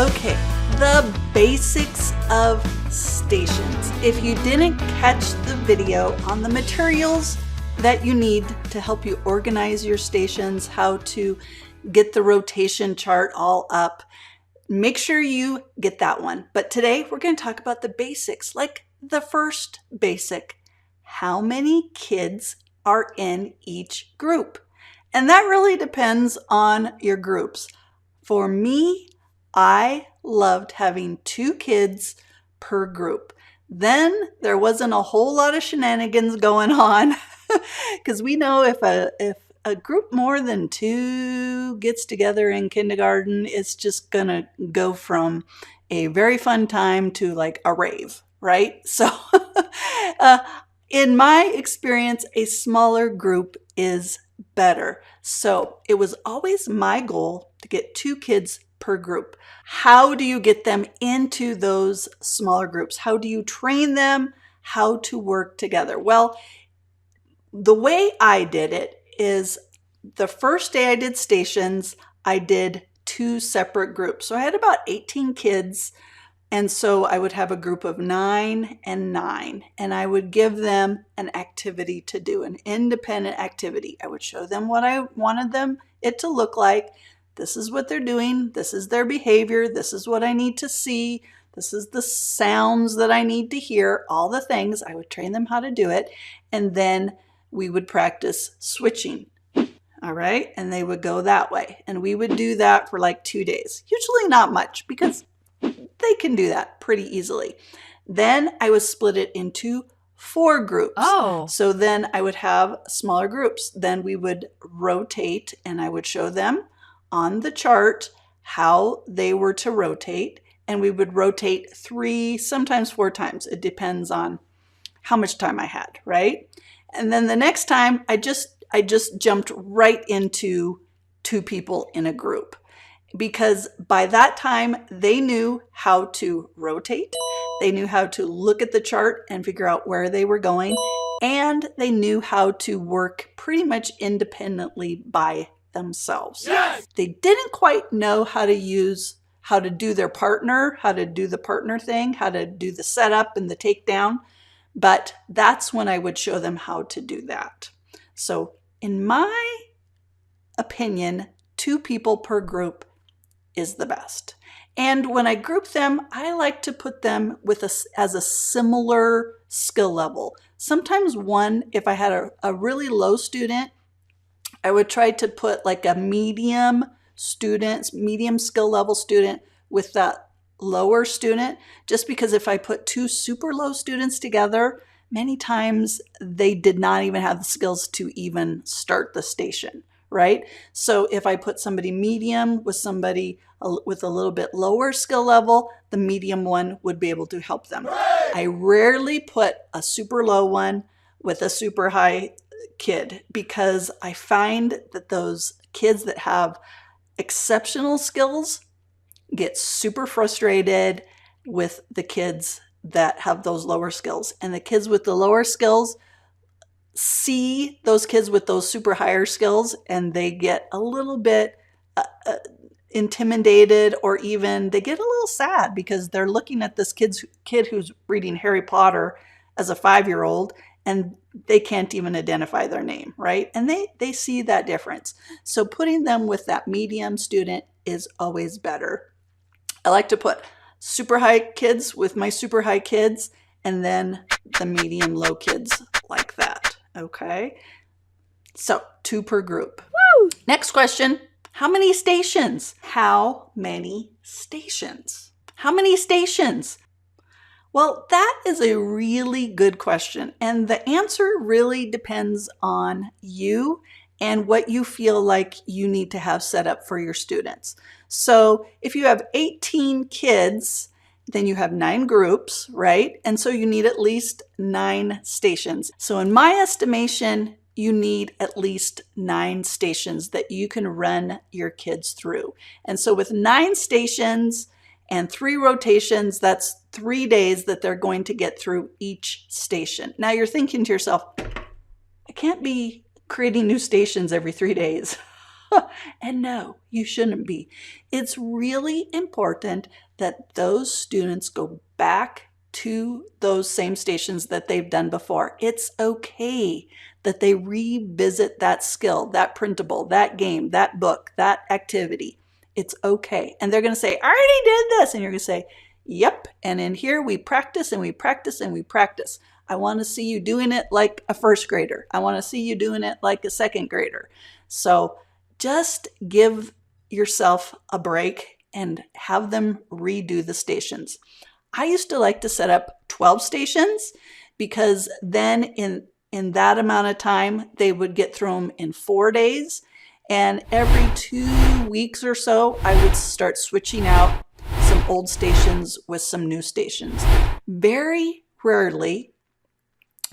Okay, the basics of stations. If you didn't catch the video on the materials that you need to help you organize your stations, how to get the rotation chart all up, make sure you get that one. But today we're going to talk about the basics, like the first basic. How many kids are in each group? And that really depends on your groups. For me, I loved having 2 kids per group. Then there wasn't a whole lot of shenanigans going on because we know if a group more than 2 gets together in kindergarten, it's just going to go from a very fun time to like a rave, right? So in my experience, a smaller group is better. So it was always my goal to get 2 kids per group. How do you get them into those smaller groups? How do you train them how to work together? Well, the way I did it is the first day I did stations, I did 2 separate groups. So I had about 18 kids. And so I would have a group of 9 and 9, and I would give them an activity to do, an independent activity. I would show them what I wanted it to look like. This is what they're doing. This is their behavior. This is what I need to see. This is the sounds that I need to hear, all the things. I would train them how to do it. And then we would practice switching. All right. And they would go that way. And we would do that for like 2 days. Usually not much because they can do that pretty easily. Then I would split it into 4 groups. Oh. So then I would have smaller groups. Then we would rotate and I would show them on the chart how they were to rotate. And we would rotate 3, sometimes 4 times. It depends on how much time I had, right? And then the next time I just jumped right into 2 people in a group. Because by that time, they knew how to rotate. They knew how to look at the chart and figure out where they were going. And they knew how to work pretty much independently by themselves. Yes! They didn't quite know how to do their partner, how to do the partner thing, how to do the setup and the takedown. But that's when I would show them how to do that. So in my opinion, 2 people per group is the best. And when I group them, I like to put them as a similar skill level. Sometimes if I had a really low student, I would try to put like a medium skill level student with that lower student, just because if I put 2 super low students together, many times they did not even have the skills to even start the station. Right? So if I put somebody medium with somebody with a little bit lower skill level, the medium one would be able to help them. Right. I rarely put a super low one with a super high kid because I find that those kids that have exceptional skills get super frustrated with the kids that have those lower skills. And the kids with the lower skills see those kids with those super higher skills and they get a little bit intimidated, or even they get a little sad because they're looking at this kid who's reading Harry Potter as a 5-year-old and they can't even identify their name, right? And they see that difference. So putting them with that medium student is always better. I like to put super high kids with my super high kids and then the medium low kids like that. Okay, so 2 per group. Woo! Next question, how many stations? How many stations? How many stations? Well, that is a really good question. And the answer really depends on you and what you feel like you need to have set up for your students. So if you have 18 kids, then you have 9 groups, right? And so you need at least 9 stations. So in my estimation, you need at least 9 stations that you can run your kids through. And so with 9 stations and 3 rotations, that's 3 days that they're going to get through each station. Now you're thinking to yourself, I can't be creating new stations every 3 days. And no, you shouldn't be. It's really important that those students go back to those same stations that they've done before. It's okay that they revisit that skill, that printable, that game, that book, that activity. It's okay. And they're going to say, I already did this. And you're going to say, yep. And in here we practice and we practice and we practice. I want to see you doing it like a first grader. I want to see you doing it like a second grader. So just give yourself a break and have them redo the stations. I used to like to set up 12 stations because then in that amount of time, they would get through them in 4 days. And every 2 weeks or so, I would start switching out some old stations with some new stations. Very rarely,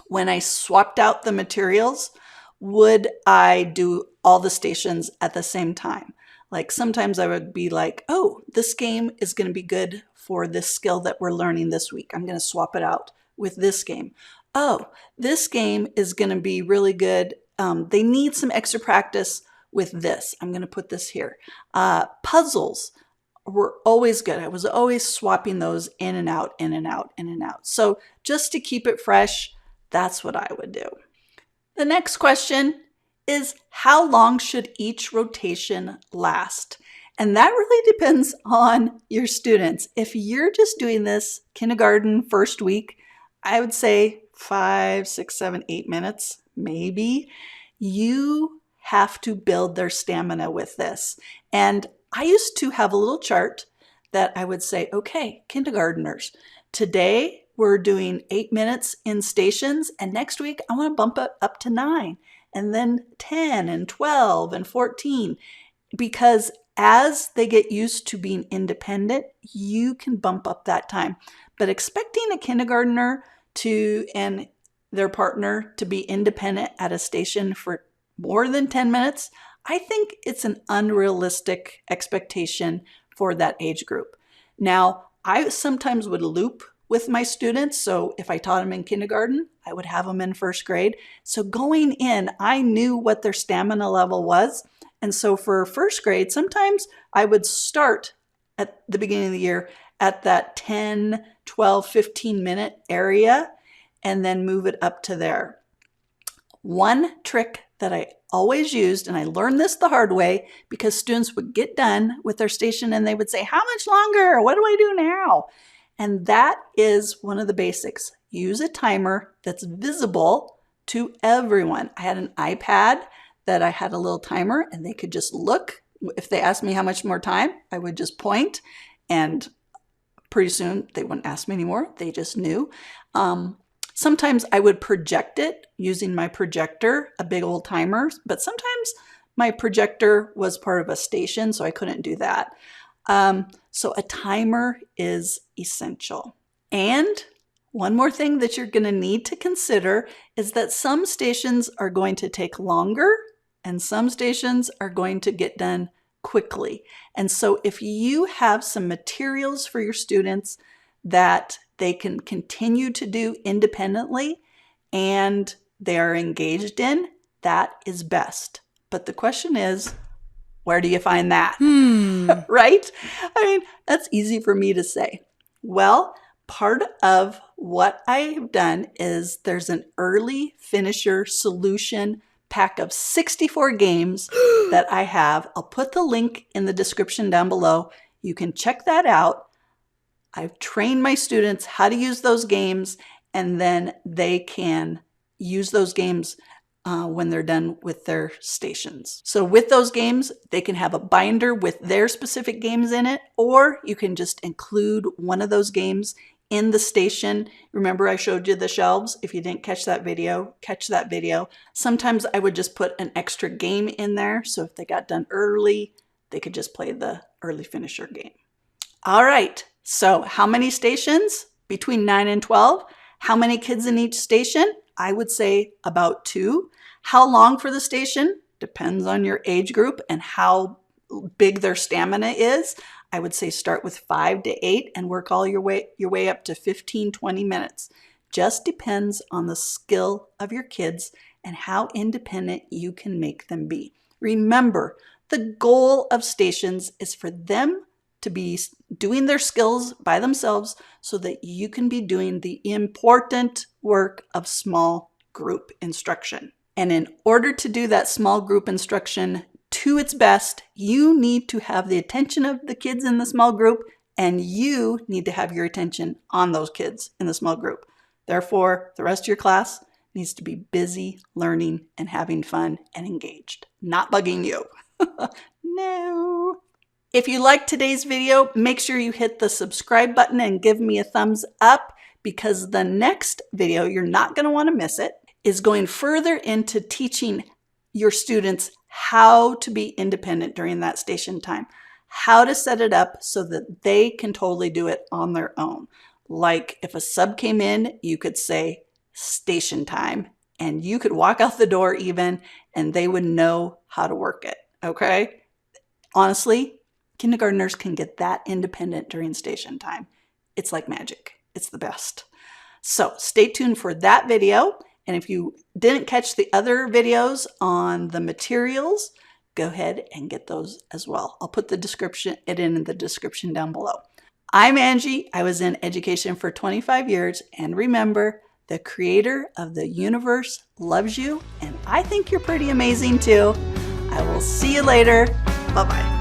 when I swapped out the materials, would I do all the stations at the same time. Like sometimes I would be like, oh, this game is going to be good for this skill that we're learning this week. I'm going to swap it out with this game. Oh, this game is going to be really good. They need some extra practice with this. I'm going to put this here. Puzzles were always good. I was always swapping those in and out, in and out, in and out. So just to keep it fresh, that's what I would do. The next question is, how long should each rotation last? And that really depends on your students. If you're just doing this kindergarten first week, I would say 5, 6, 7, 8 minutes, maybe. You have to build their stamina with this. And I used to have a little chart that I would say, okay, kindergartners, today we're doing 8 minutes in stations, and next week I want to bump it up to 9, and then 10 and 12 and 14, because as they get used to being independent, you can bump up that time. But expecting a kindergartner and their partner to be independent at a station for more than 10 minutes, I think it's an unrealistic expectation for that age group. Now, I sometimes would loop with my students. So if I taught them in kindergarten, I would have them in first grade. So going in, I knew what their stamina level was. And so for first grade, sometimes I would start at the beginning of the year at that 10, 12, 15-minute area and then move it up to there. One trick that I always used, and I learned this the hard way because students would get done with their station and they would say, how much longer? What do I do now? And that is one of the basics. Use a timer that's visible to everyone. I had an iPad that I had a little timer and they could just look. If they asked me how much more time, I would just point, and pretty soon they wouldn't ask me anymore. They just knew. Sometimes I would project it using my projector, a big old timer, but sometimes my projector was part of a station, so I couldn't do that. So a timer is essential. And one more thing that you're going to need to consider is that some stations are going to take longer and some stations are going to get done quickly. And so if you have some materials for your students that they can continue to do independently and they are engaged in, that is best. But the question is, where do you find that? Right? I mean, that's easy for me to say. Well, part of what I have done is there's an early finisher solution pack of 64 games that I have. I'll put the link in the description down below. You can check that out. I've trained my students how to use those games, and then they can use those games when they're done with their stations. So with those games, they can have a binder with their specific games in it, or you can just include one of those games in the station. Remember I showed you the shelves? If you didn't catch that video, catch that video. Sometimes I would just put an extra game in there, so if they got done early, they could just play the early finisher game. All right, so how many stations? Between 9 and 12. How many kids in each station? I would say about 2. How long for the station? Depends on your age group and how big their stamina is. I would say start with 5 to 8 and work all your way up to 15, 20 minutes. Just depends on the skill of your kids and how independent you can make them be. Remember, The goal of stations is for them to be doing their skills by themselves so that you can be doing the important work of small group instruction. And in order to do that small group instruction to its best, you need to have the attention of the kids in the small group, and you need to have your attention on those kids in the small group. Therefore, the rest of your class needs to be busy learning and having fun and engaged, not bugging you. No. If you liked today's video, make sure you hit the subscribe button and give me a thumbs up, because the next video, you're not going to want to miss it, is going further into teaching your students how to be independent during that station time, how to set it up so that they can totally do it on their own. Like if a sub came in, you could say station time, and you could walk out the door even, and they would know how to work it. Okay? Honestly, kindergartners can get that independent during station time. It's like magic. It's the best. So stay tuned for that video. And if you didn't catch the other videos on the materials, go ahead and get those as well. I'll put it in the description down below. I'm Angie. I was in education for 25 years. And remember, the creator of the universe loves you. And I think you're pretty amazing too. I will see you later. Bye-bye.